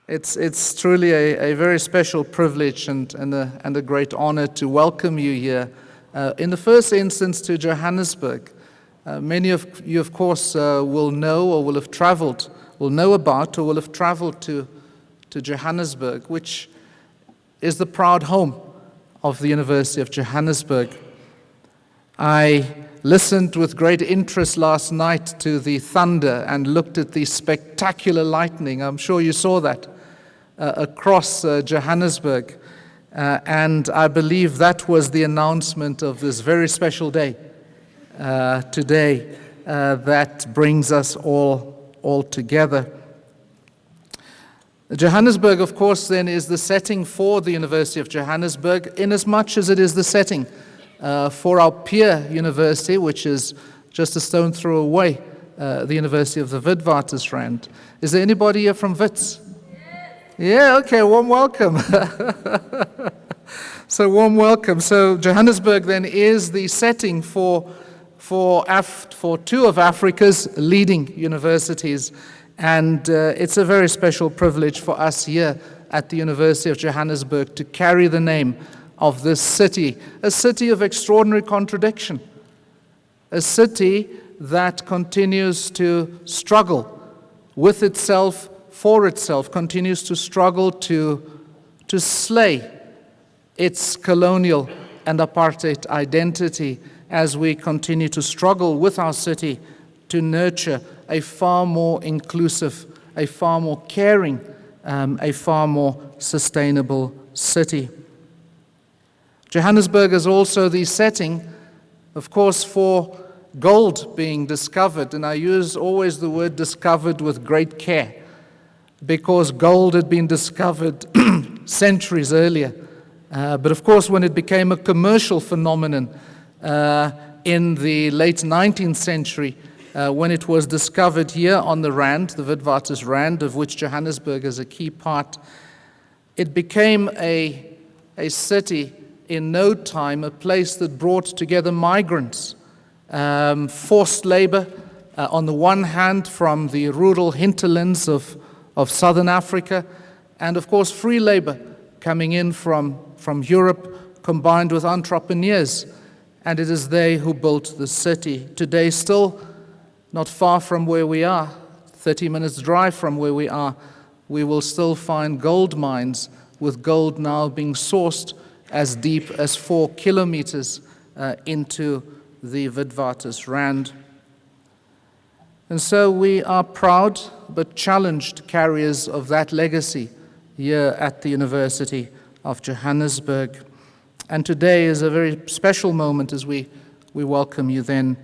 It's truly a very special privilege and a great honor to welcome you here. In the first instance to Johannesburg. Many of you, of course, will know or will have traveled, will know about or will have traveled to Johannesburg, which is the proud home of the University of Johannesburg. I listened with great interest last night to the thunder and looked at the spectacular lightning. I'm sure you saw that across Johannesburg. And I believe that was the announcement of this very special day today that brings us all together. Johannesburg, of course, then is the setting for the University of Johannesburg, inasmuch as it is the setting for our peer university, which is just a stone throw away, the University of the Witwatersrand. Is there anybody here from Wits? Yeah, okay, warm welcome. So warm welcome. So Johannesburg then is the setting for two of Africa's leading universities. And it's a very special privilege for us here at the University of Johannesburg to carry the name of this city, a city of extraordinary contradiction, a city that continues to struggle with itself, for itself, continues to struggle to slay its colonial and apartheid identity as we continue to struggle with our city to nurture a far more inclusive, a far more caring, a far more sustainable city. Johannesburg is also the setting, of course, for gold being discovered, and I use always the word discovered with great care, because gold had been discovered centuries earlier. But of course, when it became a commercial phenomenon in the late 19th century, when it was discovered here on the Rand, the Witwatersrand, of which Johannesburg is a key part, it became a city in no time, a place that brought together migrants, forced labor on the one hand from the rural hinterlands of southern Africa, and of course free labor coming in from Europe, combined with entrepreneurs, and it is they who built the city. Today, still not far from where we are, 30 minutes drive from where we are, we will still find gold mines, with gold now being sourced as deep as 4 kilometers into the Witwatersrand. And so we are proud but challenged carriers of that legacy here at the University of Johannesburg. And today is a very special moment as we welcome you then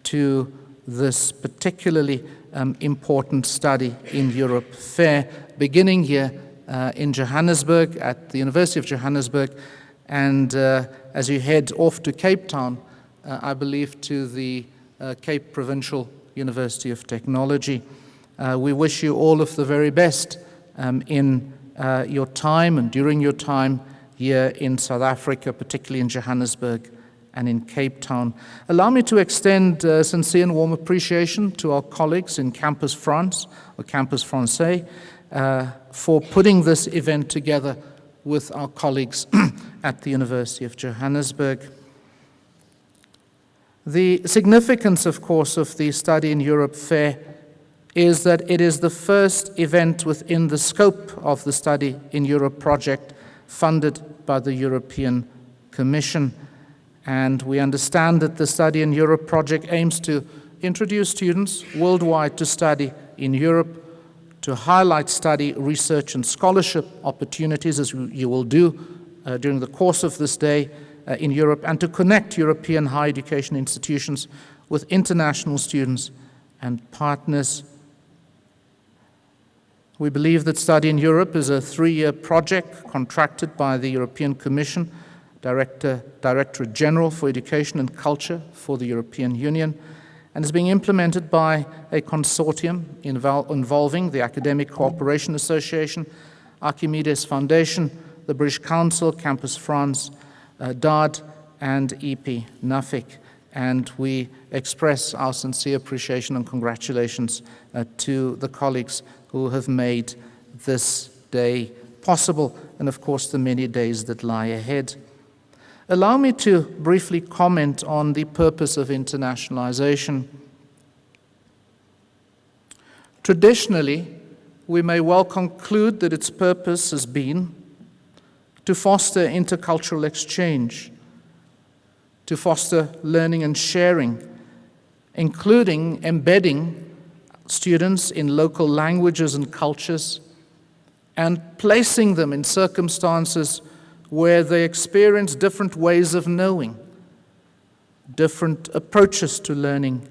to this particularly important study in Europe fair, beginning here in Johannesburg at the University of Johannesburg, and as you head off to Cape Town, I believe to the Cape Provincial University of Technology. We wish you all of the very best in your time and during your time here in South Africa, particularly in Johannesburg and in Cape Town. Allow me to extend sincere and warm appreciation to our colleagues in Campus France, or Campus Francais, for putting this event together with our colleagues at the University of Johannesburg. The significance, of course, of the Study in Europe Fair is that it is the first event within the scope of the Study in Europe project funded by the European Commission. And we understand that the Study in Europe project aims to introduce students worldwide to study in Europe, to highlight study, research, and scholarship opportunities, as you will do during the course of this day in Europe, and to connect European higher education institutions with international students and partners. We believe that Study in Europe is a 3-year project contracted by the European Commission, Directorate General for Education and Culture for the European Union, and is being implemented by a consortium involving the Academic Cooperation Association, Archimedes Foundation, the British Council, Campus France, DARD, and EP NAFIC. And we express our sincere appreciation and congratulations to the colleagues who have made this day possible, and of course the many days that lie ahead. Allow me to briefly comment on the purpose of internationalization. Traditionally, we may well conclude that its purpose has been to foster intercultural exchange, to foster learning and sharing, including embedding students in local languages and cultures and placing them in circumstances where they experience different ways of knowing, different approaches to learning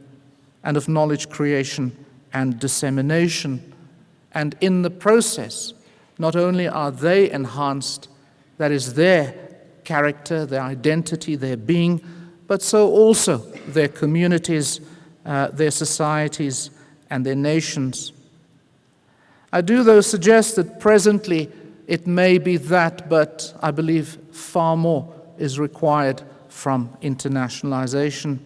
and of knowledge creation and dissemination. And in the process, not only are they enhanced, that is their character, their identity, their being, but so also their communities, their societies, and their nations. I do, though, suggest that presently it may be that, but I believe far more is required from internationalization.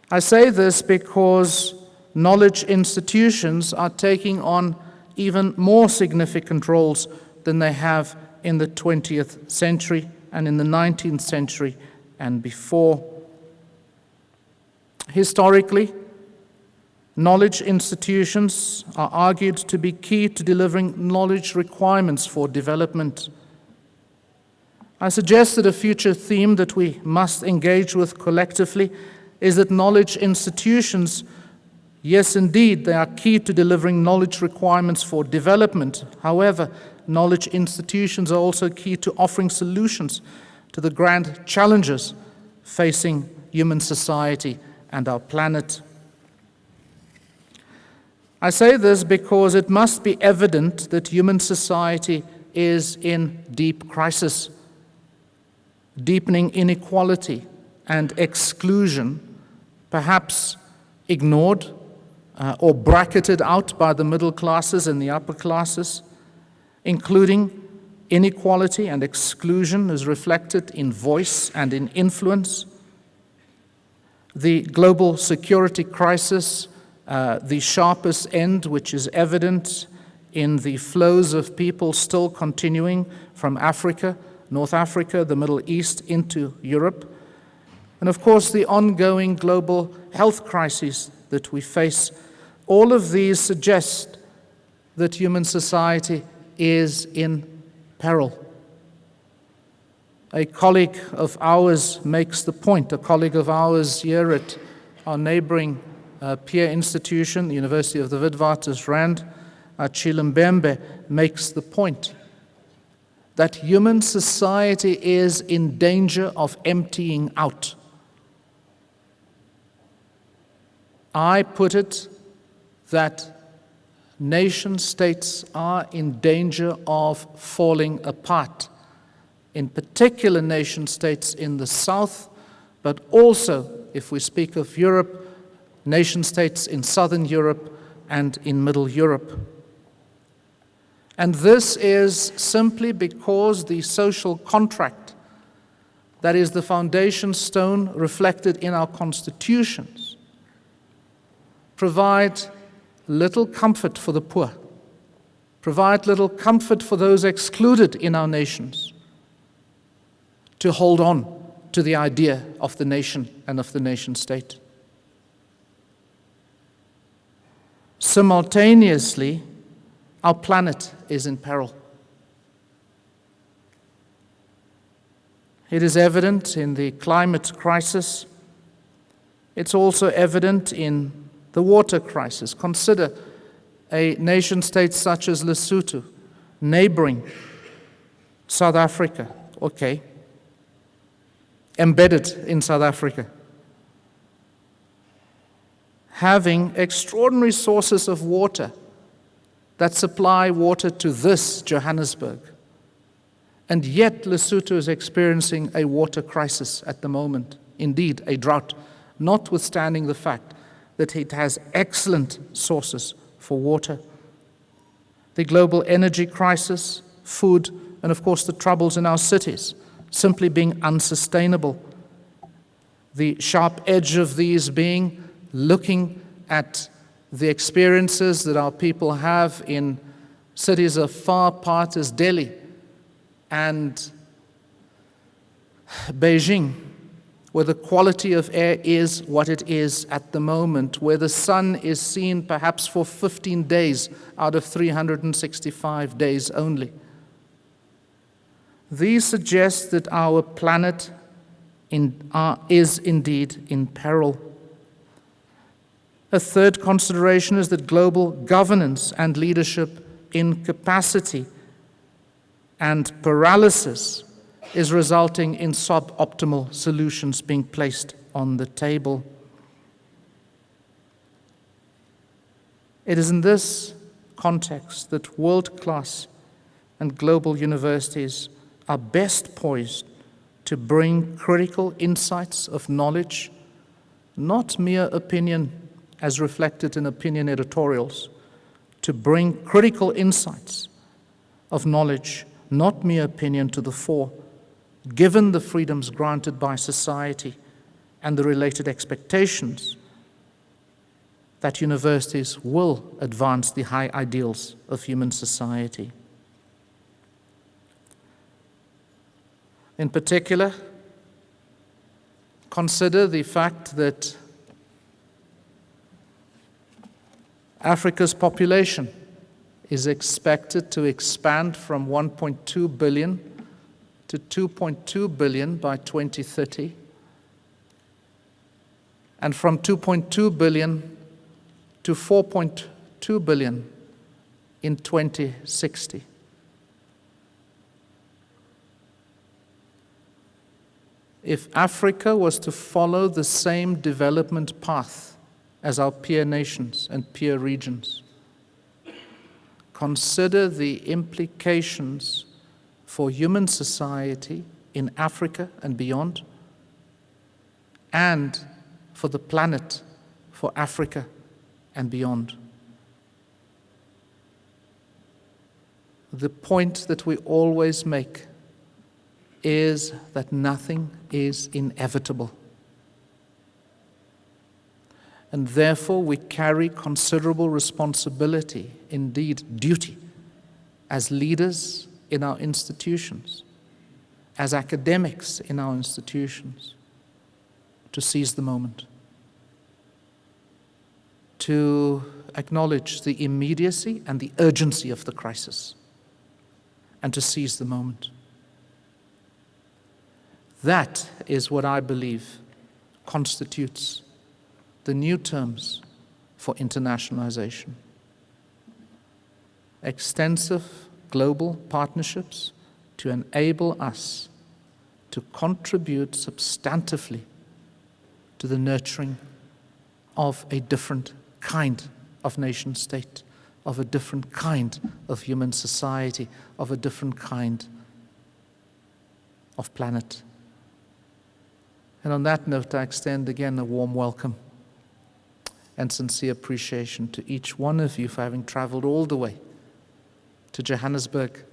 I say this because knowledge institutions are taking on even more significant roles than they have in the 20th century and in the 19th century and before. Historically, knowledge institutions are argued to be key to delivering knowledge requirements for development. I suggest that a future theme that we must engage with collectively is that knowledge institutions, yes, indeed, they are key to delivering knowledge requirements for development. However, knowledge institutions are also key to offering solutions to the grand challenges facing human society and our planet. I say this because it must be evident that human society is in deep crisis. Deepening inequality and exclusion, perhaps ignored or bracketed out by the middle classes and the upper classes, including inequality and exclusion is reflected in voice and in influence. The global security crisis, the sharpest end, which is evident in the flows of people still continuing from Africa, North Africa, the Middle East, into Europe. And of course, the ongoing global health crises that we face. All of these suggest that human society is in peril. A colleague of ours makes the point, a colleague of ours here at our neighboring peer institution, the University of the Witwatersrand, Chilumbembe, makes the point that human society is in danger of emptying out. I put it that nation states are in danger of falling apart, in particular nation states in the south, but also, if we speak of Europe, nation states in southern Europe and in middle Europe. And this is simply because the social contract, that is the foundation stone reflected in our constitutions, provide little comfort for the poor, provide little comfort for those excluded in our nations to hold on to the idea of the nation and of the nation state. Simultaneously, our planet is in peril. It is evident in the climate crisis. It's also evident in the water crisis. Consider a nation state such as Lesotho, neighboring South Africa, embedded in South Africa, having extraordinary sources of water that supply water to this Johannesburg. And yet Lesotho is experiencing a water crisis at the moment, indeed a drought, notwithstanding the fact that it has excellent sources for water. The global energy crisis, food, and of course the troubles in our cities, simply being unsustainable. The sharp edge of these being looking at the experiences that our people have in cities as far apart as Delhi and Beijing, where the quality of air is what it is at the moment, where the sun is seen perhaps for 15 days out of 365 days only. These suggest that our planet is indeed in peril. A third consideration is that global governance and leadership incapacity and paralysis is resulting in suboptimal solutions being placed on the table. It is in this context that world-class and global universities are best poised to bring critical insights of knowledge, not mere opinion as reflected in opinion editorials, to bring critical insights of knowledge, not mere opinion, to the fore, given the freedoms granted by society and the related expectations that universities will advance the high ideals of human society. In particular, consider the fact that Africa's population is expected to expand from 1.2 billion to 2.2 billion by 2030, and from 2.2 billion to 4.2 billion in 2060. If Africa was to follow the same development path as our peer nations and peer regions, consider the implications for human society in Africa and beyond, and for the planet, for Africa and beyond. The point that we always make is that nothing is inevitable. And therefore we carry considerable responsibility, indeed duty, as leaders in our institutions, as academics in our institutions, to seize the moment, to acknowledge the immediacy and the urgency of the crisis, and to seize the moment. That is what I believe constitutes the new terms for internationalization. Extensive global partnerships to enable us to contribute substantively to the nurturing of a different kind of nation state, of a different kind of human society, of a different kind of planet. And on that note, I extend again a warm welcome and sincere appreciation to each one of you for having traveled all the way to Johannesburg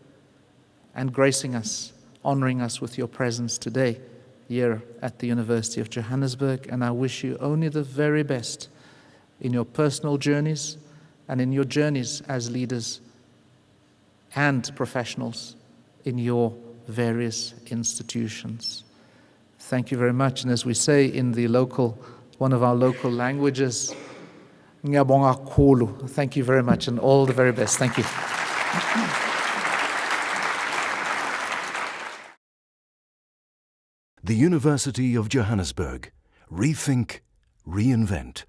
and gracing us, honoring us with your presence today here at the University of Johannesburg. And I wish you only the very best in your personal journeys and in your journeys as leaders and professionals in your various institutions. Thank you very much. And as we say in the one of our local languages, ngiyabonga kakhulu. Thank you very much and all the very best. Thank you. The University of Johannesburg. Rethink, reinvent.